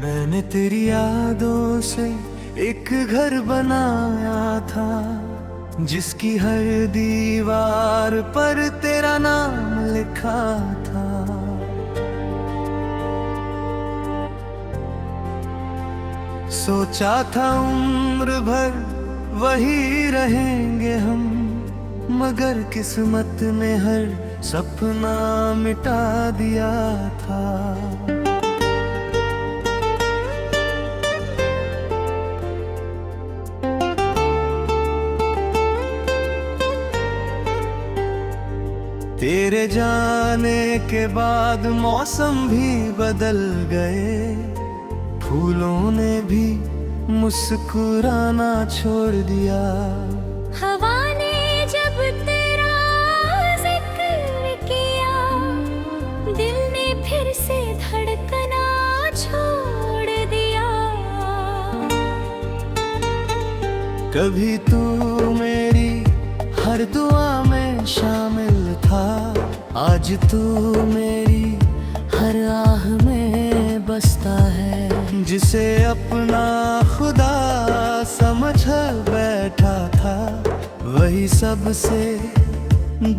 मैंने तेरी यादों से एक घर बनाया था, जिसकी हर दीवार पर तेरा नाम लिखा था। सोचा था उम्र भर वही रहेंगे हम, मगर किस्मत ने हर सपना मिटा दिया था। तेरे जाने के बाद मौसम भी बदल गए, फूलों ने भी मुस्कुराना छोड़ दिया। हवा ने जब तेरा जिक्र किया, दिल ने फिर से धड़कना छोड़ दिया। कभी तू मेरी हर दुआ में शामिल था, आज तू मेरी हर आह में बसता है। जिसे अपना खुदा समझ बैठा था, वही सबसे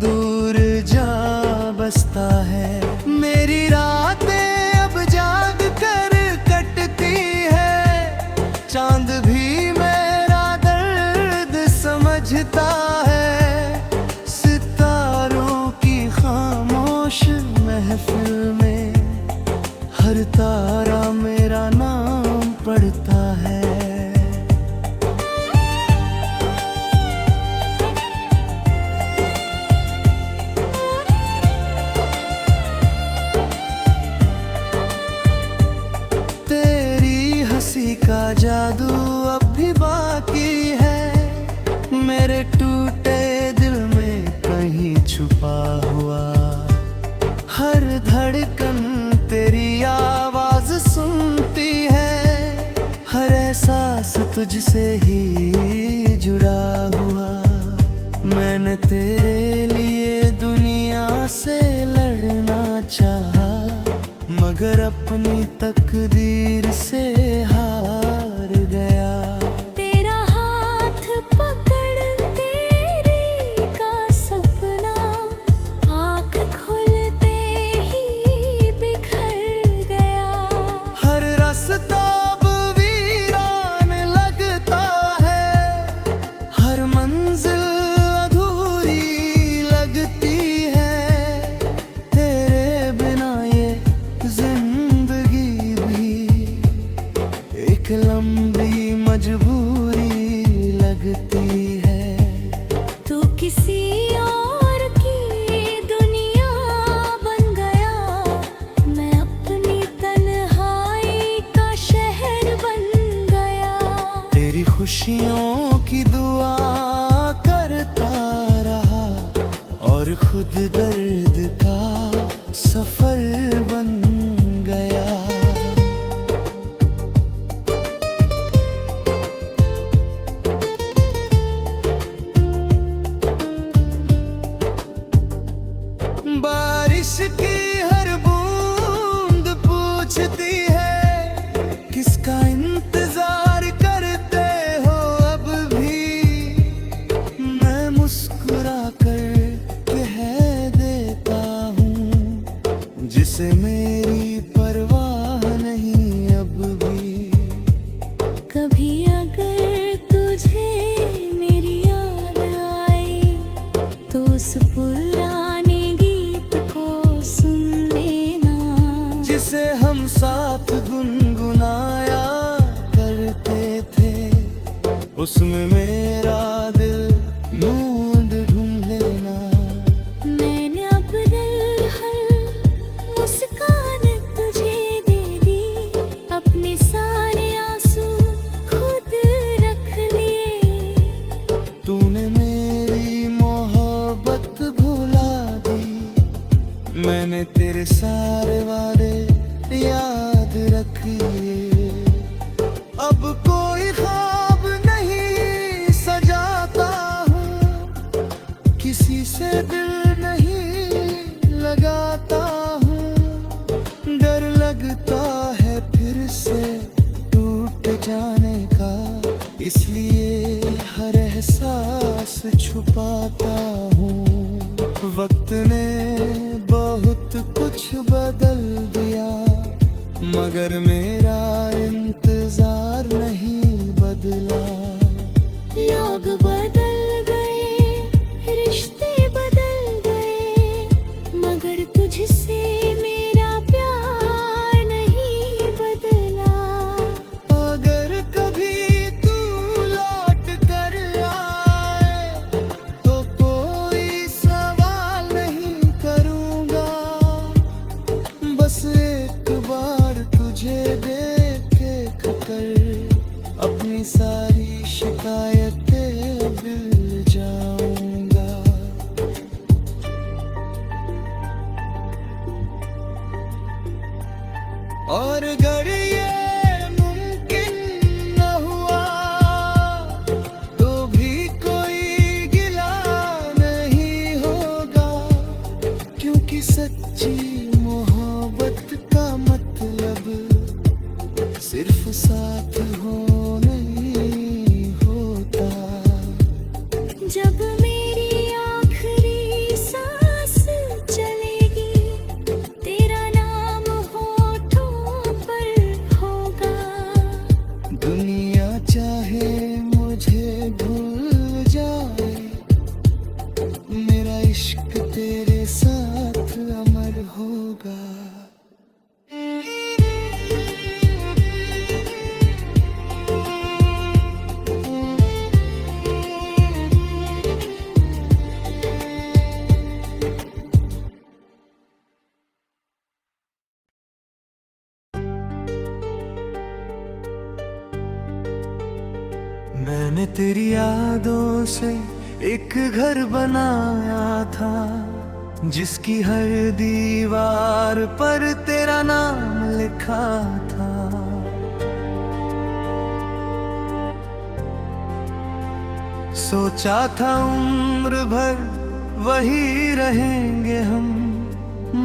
दूर जा बसता है। मेरी रातें अब जाग कर कटती है, चांद भी मेरा दर्द समझता है। सितारों की खामोश महफिल में हर तारा मेरा नाम पढ़ता है। तेरी हंसी का जादू अब भी बाकी है, मेरे टूटे दिल में कहीं छुपा हुआ। हर धड़कन तेरी आवाज सुनती है, हर एहसास तुझसे ही जुड़ा हुआ। मैंने तेरे लिए दुनिया से लड़ना चाहा, मगर अपनी तकदीर से हार गया। तेरा हाथ पकड़ तेरे का सपना, आँख खुलते ही बिखर गया। हर रास्ता अब वीरान लगता है, हर मंजिल अधूरी लगती है। तेरे बिना ये जिंदगी भी एक लंबी मजबूरी लगती है। तू किसी और की दुनिया बन गया, मैं अपनी तन्हाई का शहर बन गया। तेरी खुशियों की दुआ करता रहा, और खुद दर्द का सफर बन गया। बारिश की हर बूंद पूछती है, किसका इंतजार करते हो अब भी। मैं मुस्कुरा कर कह देता हूँ, जिसे मेरी परवाह नहीं अब भी। कभी अगर तुझे मेरी याद आई, तो उस पुराने गीत को सुन लेना, जिसे हम साथ गुनगुनाया करते थे। उसमें मेरा दिल ढूंढ लेना। मैंने अब दिल हर मुस्कान तुझे दे दी, अपने सारे आंसू खुद रख लिए। तूने मेरी मोहब्बत भुला दी, मैंने तेरे सारे वादे याद रख लिए। अब कोई ख्वाब नहीं सजाता हूँ, किसी से दिल नहीं लगाता हूँ। डर लगता है फिर से वक्त ने बहुत कुछ बदल दिया, मगर मेरा इंतजार नहीं बदला। लोग बदल गए, रिश्ते बदल गए, मगर तुझसे मेरा प्यार नहीं बदला। अगर कभी तू लौट कर आए तो कोई सवाल नहीं करूँगा, बस एक बार तुझे देख कर अपनी सारी शिकायतें भूल जाऊंगा। और अगर ये मुमकिन न हुआ तो भी कोई गिला नहीं होगा, क्योंकि सच्ची मोहब्बत का मतलब सिर्फ साथ हो नहीं होता। जब मेरी आखिरी सांस चलेगी, तेरा नाम होठों पर होगा। दुनिया चाहे मुझे भूल जाए, मेरा इश्क तेरे साथ अमर होगा। मैंने तेरी यादों से एक घर बनाया था, जिसकी हर दीवार पर तेरा नाम लिखा था। सोचा था उम्र भर वही रहेंगे हम,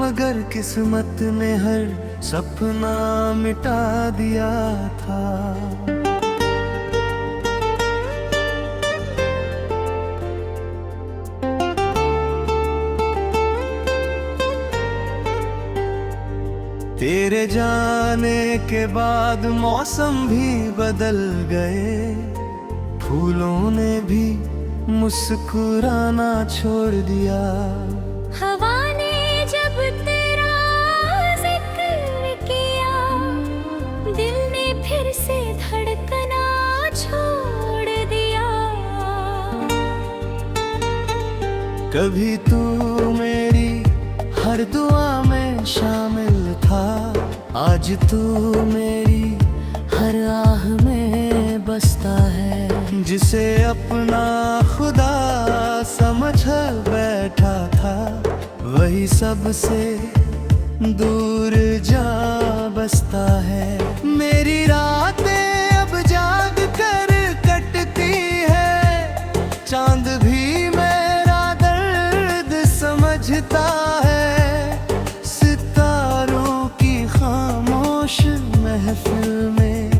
मगर किस्मत ने हर सपना मिटा दिया था। तेरे जाने के बाद मौसम भी बदल गए, फूलों ने भी मुस्कुराना छोड़ दिया। हवा ने जब तेरा जिक्र किया, दिल ने फिर से धड़कना छोड़ दिया। कभी तू मेरी हर दुआ में शामिल था, आज तू मेरी हर आह में बसता है। जिसे अपना खुदा समझ बैठा था, वही सबसे दूर जा बसता है। मेरी रातें अब जाग कर कटती है, चांद भी मेरा दर्द समझता है। महफिल में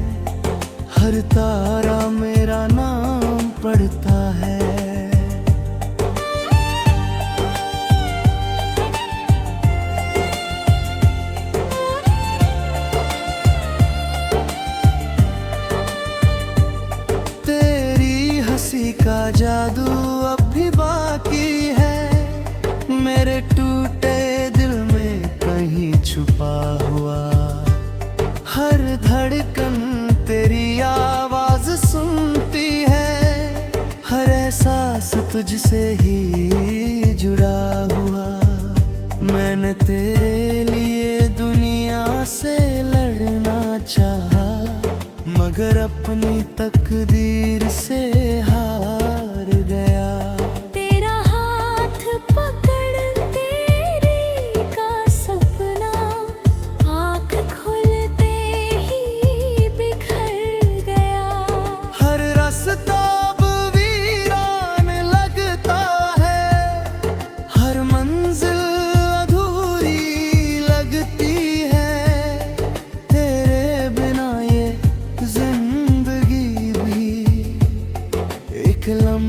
हर तारा मेरा नाम पढ़ता है। तेरी हंसी का जादू अब भी बाकी है, मेरे टूटे दिल में कहीं छुपा हुआ। हर धड़कन तेरी आवाज सुनती है, हर एहसास तुझसे ही जुड़ा हुआ। मैंने तेरे लिए दुनिया से लड़ना चाहा, मगर अपनी तकदीर से हार गया। तेरा हाथ पकड़ तेरे का सपना, आँख खुलते ही बिखर गया। हर रास्ता अब वीरान लगता है, हर मंजिल अधूरी लगती है। तेरे बिना ये जिंदगी भी एक लम्हा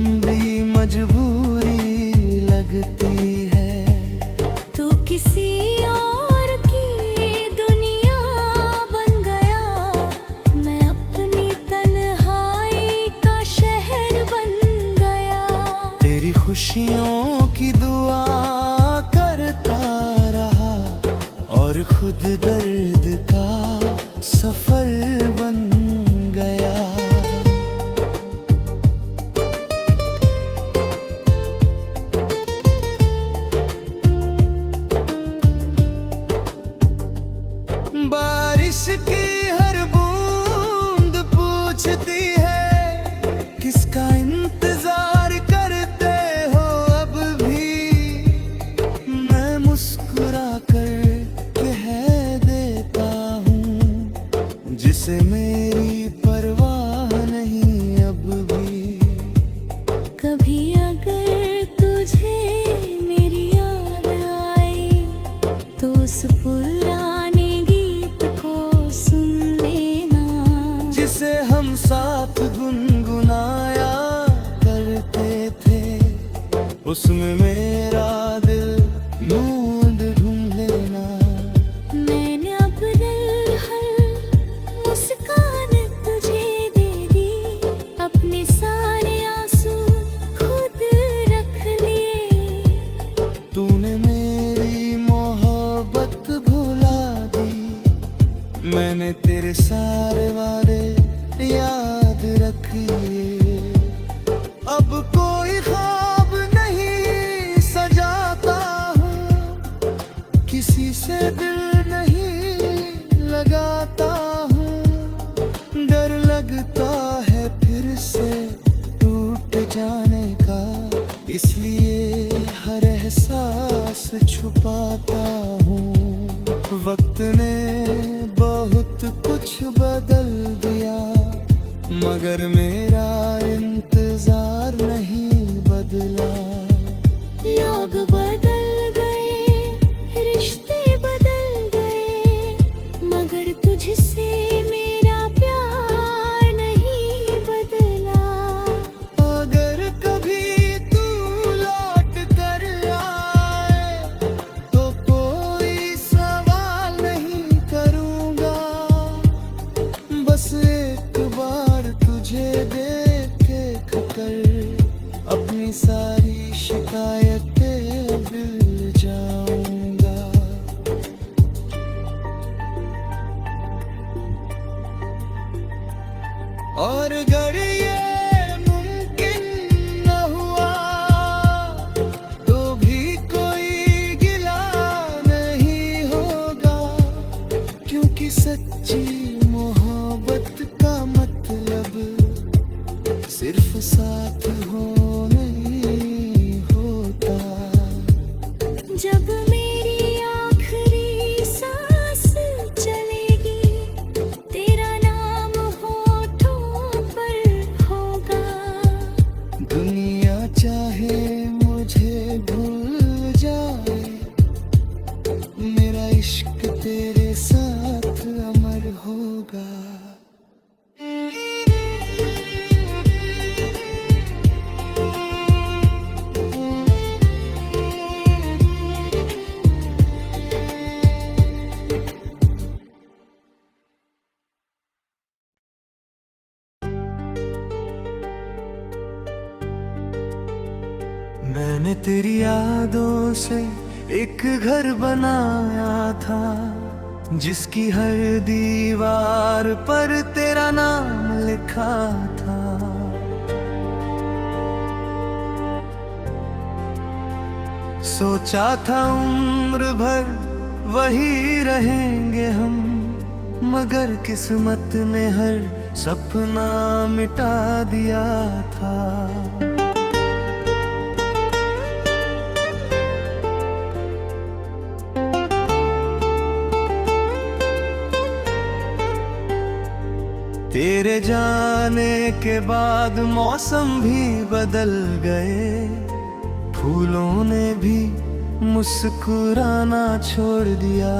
उस पुराने गीत को सुन लेना, जिसे हम साथ गुनगुनाया करते थे। उसमें मेरा दिल ढूंढ लेना। मैंने अपने हर मुस्कान तुझे दे दी, अपने सारे आंसू खुद रख लिए। तूने मेरी मोहब्बत भुला दी, मैंने तेरे सारे वादे याद रख लिए। अब कोई ख्वाब नहीं सजाता हूँ, किसी से दिल नहीं लगाता हूँ। डर लगता है फिर से टूट जाने का, इसलिए हर एहसास छुपाता हूँ। वक्त ने बहुत कुछ बदल दिया, मगर मेरा इंतजार नहीं बदला। लोग बदल गए, रिश्ते बदल गए, मगर तुझसे मेरा प्यार नहीं बदला। अगर कभी तू लौट कर आए, तो कोई सवाल नहीं करूँगा। बस एक बार तुझे देख कर अपनी सारी शिकायतें भूल जाऊंगा। और अगर ये मुमकिन न हुआ, तो भी कोई गिला नहीं होगा, क्योंकि सच्ची मोहब्बत का मतलब सिर्फ साथ हो नहीं होता। जब मेरी आखिरी सांस चलेगी, तेरा नाम होठों पर होगा। दुनिया चाहे मुझे भूल जाए, मेरा इश्क तेरे साथ अमर होगा। मैंने तेरी यादों से एक घर बनाया था, जिसकी हर दीवार पर तेरा नाम लिखा था। सोचा था उम्र भर वही रहेंगे हम, मगर किस्मत ने हर सपना मिटा दिया था। तेरे जाने के बाद मौसम भी बदल गए, फूलों ने भी मुस्कुराना छोड़ दिया।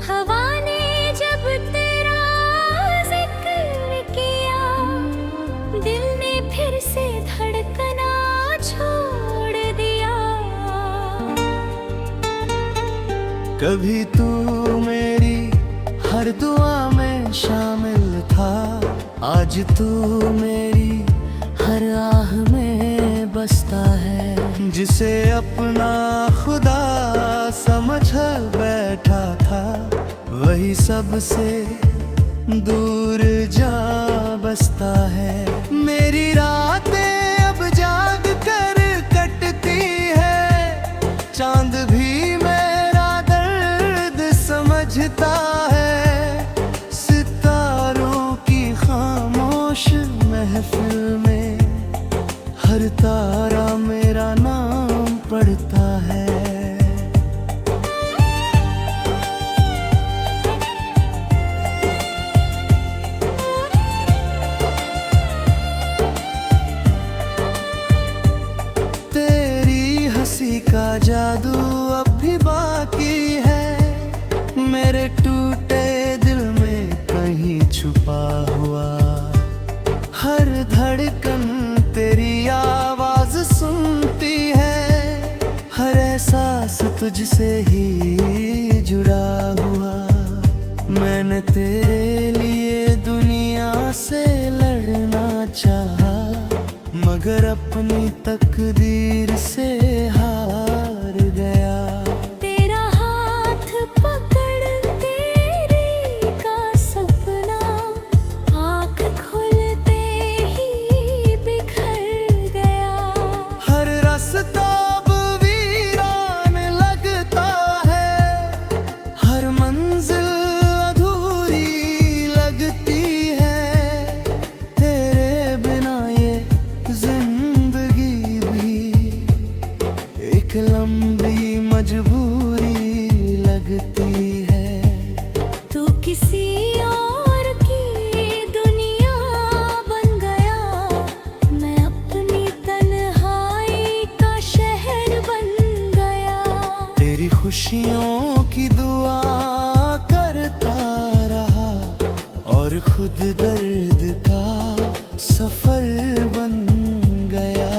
हवा ने जब तेरा जिक्र किया, दिल ने फिर से धड़कना छोड़ दिया। कभी तू मेरी हर दुआ में शामिल था, आज तू मेरी हर आह में बसता है। जिसे अपना खुदा समझ बैठा था, वही सबसे दूर जा बसता है। मेरी रातें अब जाग कर कटती है, चांद भी मेरा दर्द समझता है। सितारों की खामोश महफिल में हर तारा मेरा नाम पढ़ता है। तेरी हंसी का जादू अब भी बाकी है, तुझसे ही जुड़ा हुआ। मैंने तेरे लिए दुनिया से लड़ना चाहा, मगर अपनी तकदीर से हार गया। तेरा हाथ पकड़ तेरे का सपना आँख खुलते ही बिखर गया। हर रास्ता अब वीरान लगता है, हर मंजिल अधूरी लगती है। तेरे बिना ये जिंदगी भी एक लंबी मजबूरी लगती है। तू किसी और की दुनिया बन गया, मैं अपनी तन्हाई का शहर बन गया। तेरी खुशियों की दुआ करता रहा और खुद दर्द का सफर बन गया।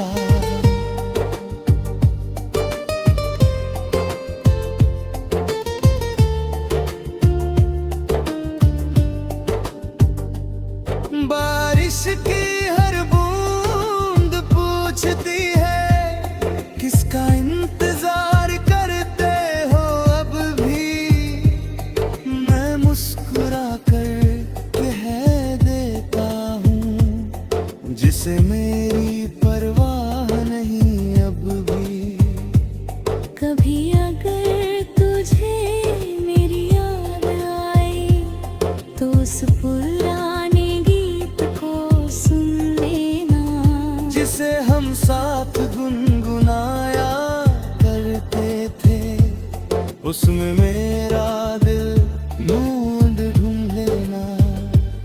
बारिश की हर बूंद पूछती है, किसका इंतजार करते हो अब भी। मैं मुस्कुरा कर कह देता हूँ, जिसे मेरी परवाह नहीं अब भी। कभी अगर तुझे मेरी याद आई तो उस पुराने गीत को सुन लेना, जिसे हम साथ गुनगुनाया करते थे। उसमें मेरा दिल ढूंढ लेना।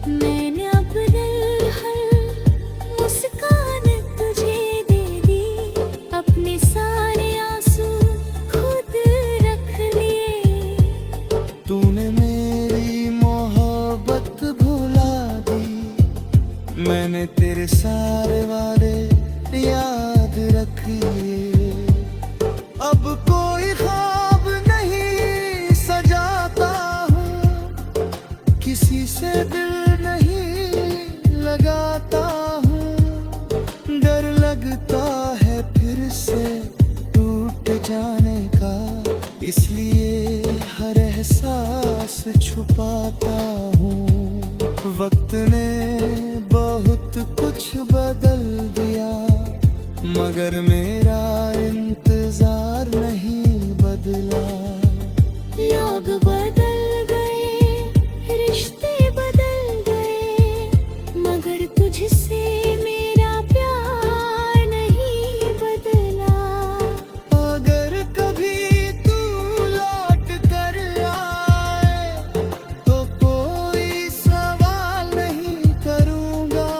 मैंने अब दिल मुस्कान तुझे दे दी, अपने सारे आंसू खुद रख लिए। तूने मेरी मोहब्बत भुला दी, मैंने तेरे सारे वादे याद रख लिए। अब कोई ख्वाब नहीं सजाता हूँ, किसी से दिल नहीं लगाता हूँ। डर लगता है फिर से टूट जाने का, इसलिए हर एहसास छुपाता हूँ। वक्त ने बहुत कुछ बदल दिया, मगर मेरा इंतजार नहीं बदला। लोग बदल गए, रिश्ते बदल गए, मगर तुझसे मेरा प्यार नहीं बदला। अगर कभी तू लौट कर आए तो कोई सवाल नहीं करूँगा,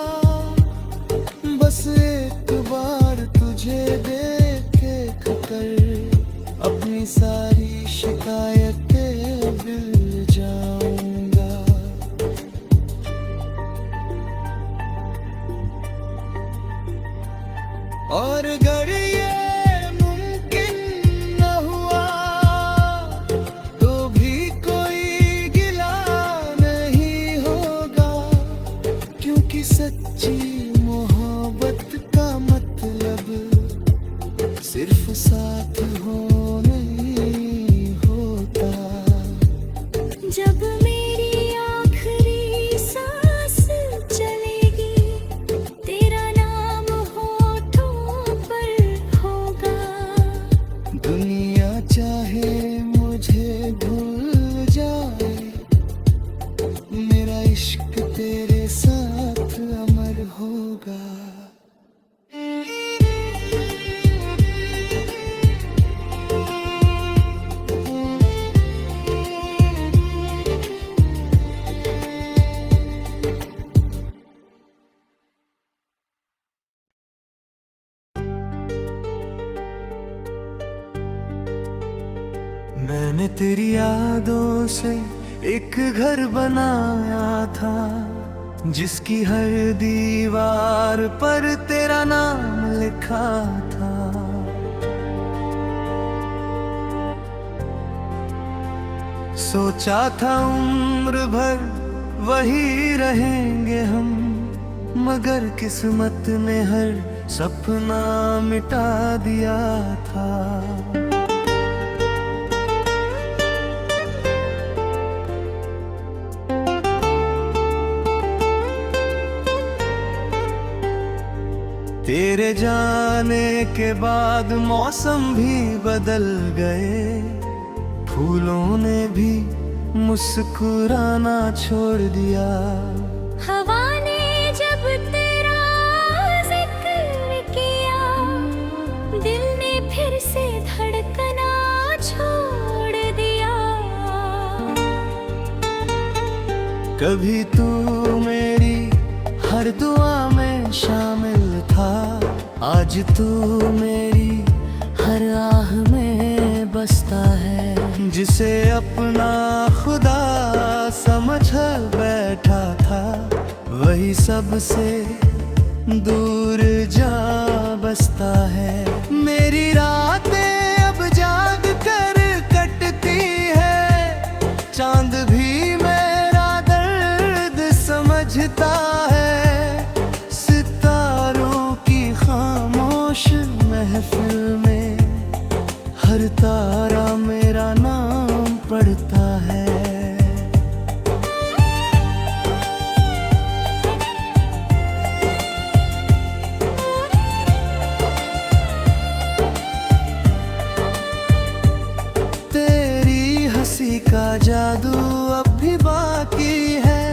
बस एक बार तुझे देखे कर अपनी सारी शिकायतें भूल जाऊंगा। और अगर ये मुमकिन न हुआ तो भी कोई गिला नहीं होगा, क्योंकि सच्ची मोहब्बत का मतलब सिर्फ साथ हो नहीं होता। जब मेरी आखिरी सांस चलेगी, तेरा नाम होठों पर होगा। दुनिया चाहे मुझे भूल जाए, मेरा इश्क तेरे साथ अमर होगा। मैंने तेरी यादों से एक घर बनाया था, जिसकी हर दीवार पर तेरा नाम लिखा था। सोचा था उम्र भर वही रहेंगे हम, मगर किस्मत ने हर सपना मिटा दिया था। तेरे जाने के बाद मौसम भी बदल गए, फूलों ने भी मुस्कुराना छोड़ दिया। हवा ने जब तेरा जिक्र किया, दिल ने फिर से धड़कना छोड़ दिया। कभी तू मेरी हर दुआ में शामिल था, आज तू मेरी हर आह में बसता है। जिसे अपना खुदा समझ बैठा था, वही सबसे दूर जा बसता है। मेरी रातें अब जाग कर कटती है, चांद भी मेरा दर्द समझता है। सितारों की खामोश महफिल में हर तारा मेरा नाम पढ़ता है। तेरी हंसी का जादू अब भी बाकी है,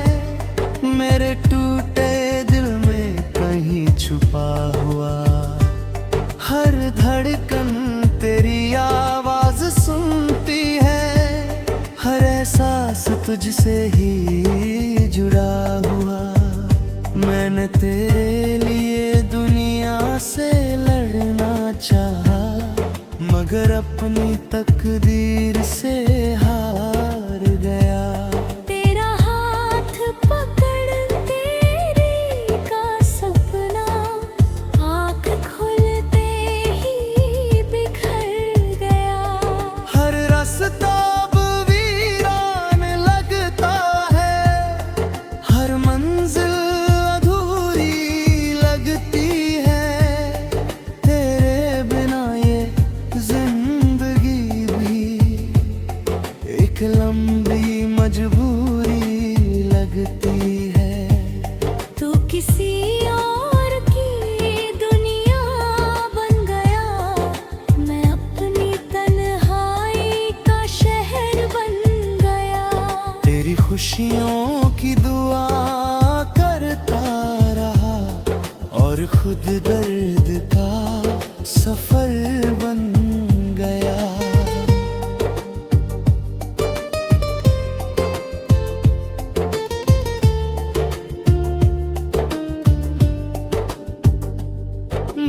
मेरे टूटे दिल में कहीं छुपा हुआ। हर धड़कन तेरी आवाज सुनती है, हर एहसास तुझसे ही जुड़ा हुआ। मैंने तेरे लिए दुनिया से लड़ना चाहा, मगर अपनी तकदीर से हार गया। तेरा हाथ पकड़ तेरे का सपना, आँख खुलते ही बिखर गया। हर रास्ता अब वीरान लगता है, हर मंजिल अधूरी लगती है। तेरे बिना ये जिंदगी भी एक लंबी मजबूरी लगती है। तू किसी और की दुनिया बन गया, मैं अपनी तन्हाई का शहर बन गया। तेरी खुशियों की दुआ करता रहा, और खुद दर्द का सफर बन गया।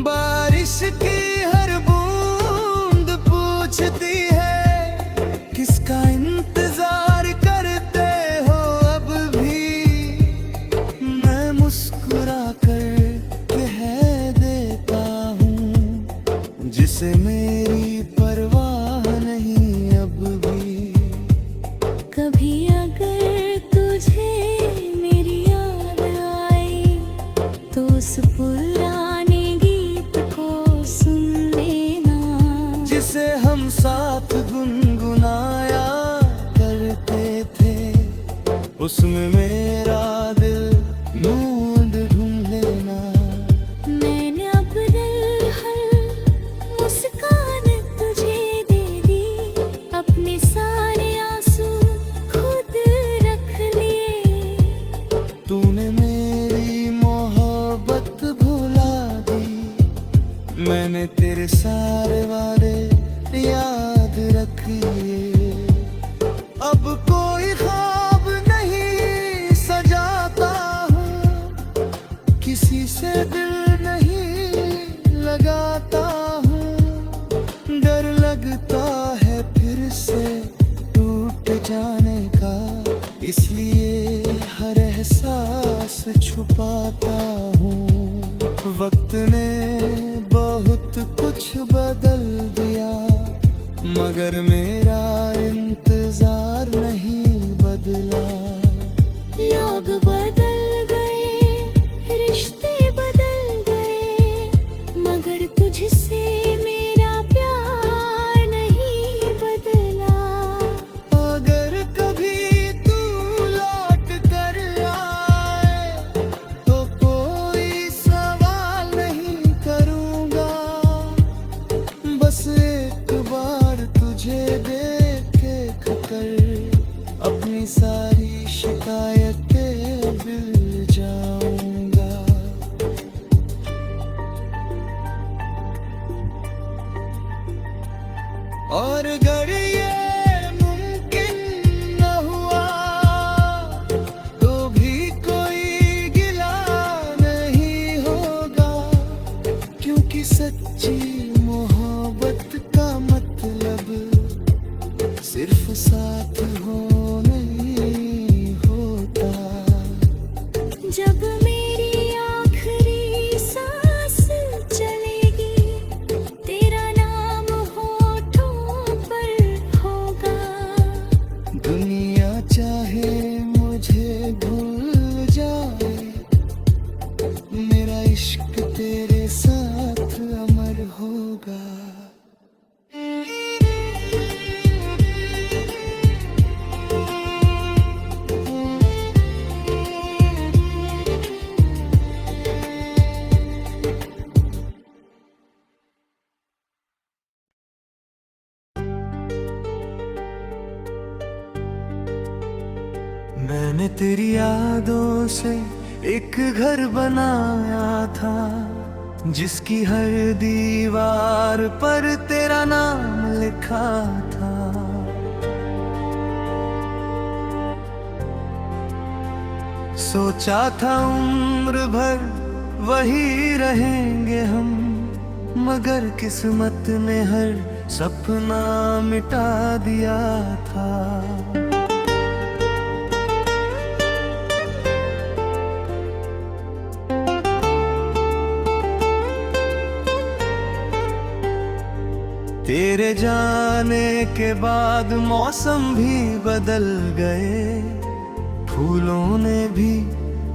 बारिश की हर बूंद पूछती है, किसका इंतजार करते हो अब भी। मैं मुस्कुरा कर कह देता हूँ, जिसे मेरी परवाह नहीं अब भी। कभी अगर तुझे मेरी याद आई, तो उस पुराने गीत को सुन लेना, जिसे हम साथ गुनगुनाया करते थे। उसमें मेरा दिल ढूंढ लेना। मैंने अब मुस्कान तुझे दे दी, अपने सारे आंसू खुद रख लिए। तूने मेरी मोहब्बत भुला दी, मैंने तेरे सारे वादे याद रख लिए। अब कोई ख्वाब नहीं सजाता हूँ, किसी से दिल नहीं लगाता हूँ। डर लगता है फिर से टूट जाने का, इसलिए हर एहसास छुपाता हूँ। वक्त ने बहुत कुछ बदल दिया, मगर मेरा इंतजार नहीं सिर्फ साथ होने होता। जब मेरी आखिरी सांस चलेगी तेरा नाम होठों पर होगा। दुनिया चाहे मुझे भूल जाए, मेरा इश्क तेरे साथ अमर होगा। मैंने तेरी यादों से एक घर बनाया था, जिसकी हर दीवार पर तेरा नाम लिखा था। सोचा था उम्र भर वही रहेंगे हम, मगर किस्मत ने हर सपना मिटा दिया था। तेरे जाने के बाद मौसम भी बदल गए, फूलों ने भी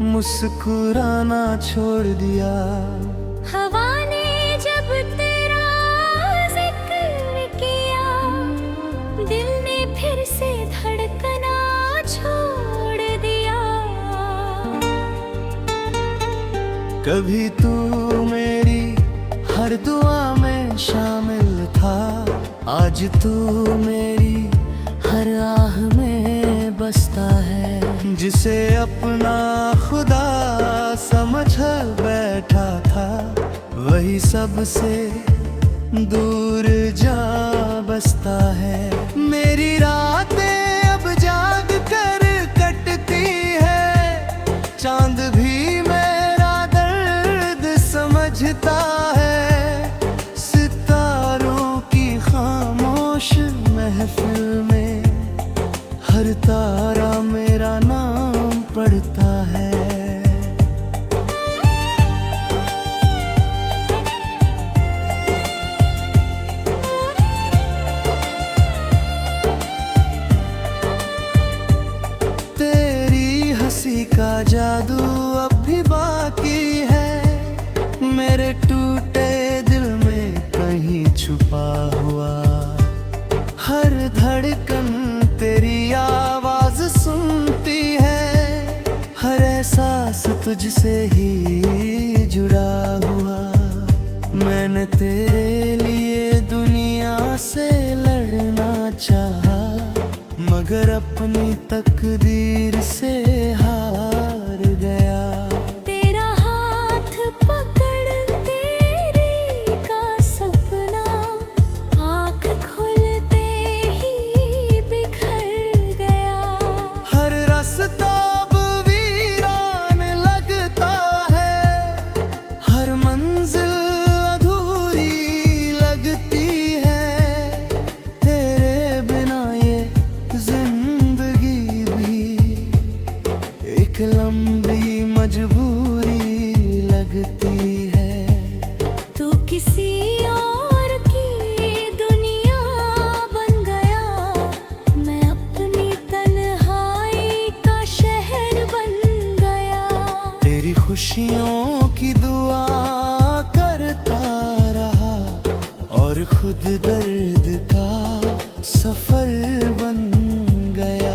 मुस्कुराना छोड़ दिया। हवा ने जब तेरा जिक्र किया, दिल ने फिर से धड़कना छोड़ दिया। कभी तू मेरी हर दुआ में शामिल था, आज तू मेरी हर आह में बसता है। जिसे अपना खुदा समझ बैठा था, वही सबसे दूर जा बसता है। मेरी रातें अब जाग कर कटती है, चांद भी मेरा दर्द समझता है। सितारों की खामोश महफिल में हर तारा मेरा नाम पढ़ता है। तेरी हंसी का जादू अब भी बाकी है, मेरे टूटे दिल में कहीं छुपा हुआ। हर धड़कन तेरी आवाज सुनती है, हर एहसास तुझसे ही जुड़ा हुआ। मैंने तेरे लिए दुनिया से लड़ना चाहा, मगर अपनी तकदीर से हार गया। तेरा हाथ पकड़ तेरे का सपना, आँख खुलते ही बिखर गया। हर रास्ता अब वीरान लगता है, हर मंजिल अधूरी लगती है। तेरे बिना ये जिंदगी भी एक लंबी मजबूरी लगती है। तू किसी और की दुनिया बन गया, मैं अपनी तन्हाई का शहर बन गया। तेरी खुशियों की दुआ करता रहा, और खुद दर्द का सफर बन गया।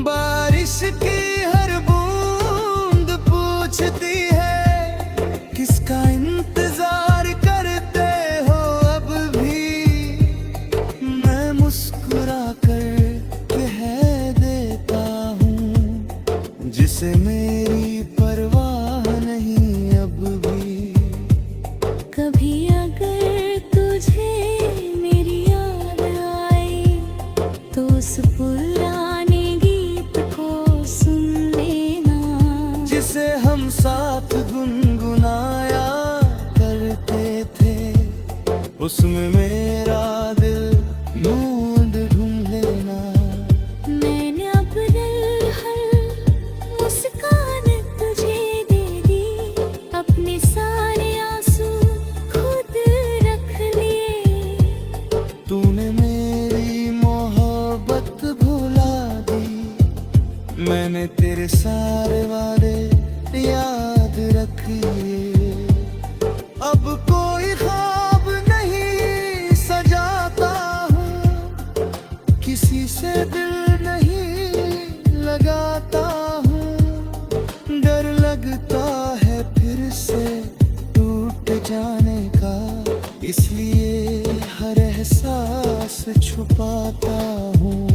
बारिश की हर बूंद पूछती है, किसका इंतजार करते हो अब भी। मैं मुस्कुरा कर कह देता हूँ, जिसे मेरी परवाह नहीं अब भी। कभी अगर तुझे मेरी याद आई, तो उस पुराने गीत को सुन लेना। हम साथ गुनगुनाया करते थे, उसमें मेरा दिल ढूंढ लेना। मैंने अपने हर मुस्कान तुझे दे दी, अपने सारे आंसू खुद रख लिए। तूने मेरी मोहब्बत भुला दी, मैंने तेरे सारे वादे याद रख लिए। अब कोई ख्वाब नहीं सजाता हूँ, किसी से दिल नहीं लगाता हूँ। डर लगता है फिर से टूट जाने का, इसलिए हर एहसास छुपाता हूँ।